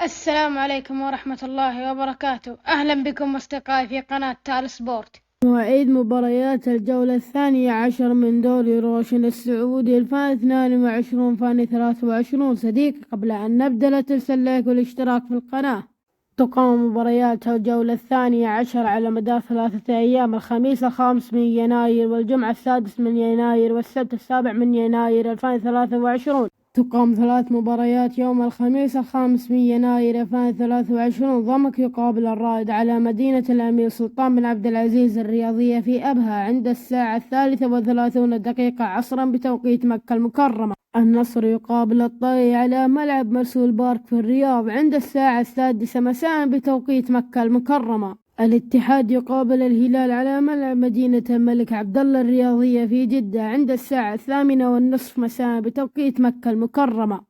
السلام عليكم ورحمة الله وبركاته. أهلا بكم أصدقائي في قناة تال سبورت. مواعيد مباريات الجولة 12 من دوري روشن السعودي 2022 23. صديقي، قبل أن نبدأ لا تنسى اللايك والاشتراك في القناة. تقام مباريات الجولة 12 على مدار 3 أيام: الخميس 5 من يناير، والجمعة 6 من يناير، والسبت 7 من يناير 2023. تقام 3 مباريات يوم الخميس 5 من يناير 2023. ضمك يقابل الرائد على مدينة الأمير سلطان بن عبد العزيز الرياضية في أبها عند الساعة 33 عصرا بتوقيت مكة المكرمة. النصر يقابل الطائي على ملعب مرسول بارك في الرياض عند الساعة 6 مساء بتوقيت مكة المكرمة. الاتحاد يقابل الهلال على ملعب مدينة الملك عبدالله الرياضية في جدة عند الساعة 8:30 مساء بتوقيت مكة المكرمة.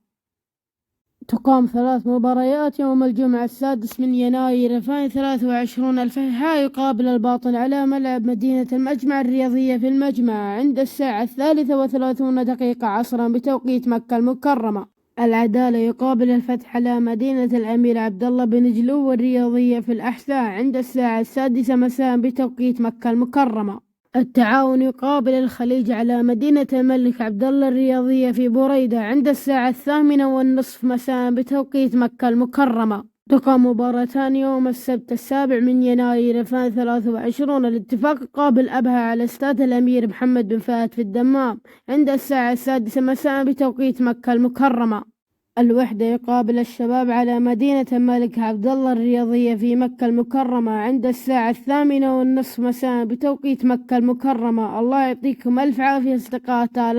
تقام 3 مباريات يوم الجمعة 6 من يناير 2023. الفيحاء يقابل الباطن على ملعب مدينة المجمع الرياضية في المجمع عند الساعة 33 عصرا بتوقيت مكة المكرمة. العدالة يقابل الفتح على مدينة الأمير عبدالله بن جلو الرياضية في الأحساء عند الساعة 6 مساء بتوقيت مكة المكرمة. التعاون يقابل الخليج على مدينة الملك عبدالله الرياضية في بريدة عند الساعة 8:30 مساء بتوقيت مكة المكرمة. تقام مباراتان يوم السبت 7 من يناير 2023. الاتفاق يقابل أبها على استاد الأمير محمد بن فهد في الدمام عند الساعة 6 مساء بتوقيت مكة المكرمة. الوحدة يقابل الشباب على مدينة الملك عبدالله الرياضية في مكة المكرمة عند الساعة 8:30 مساء بتوقيت مكة المكرمة. الله يعطيكم ألف عافية أصدقاء تال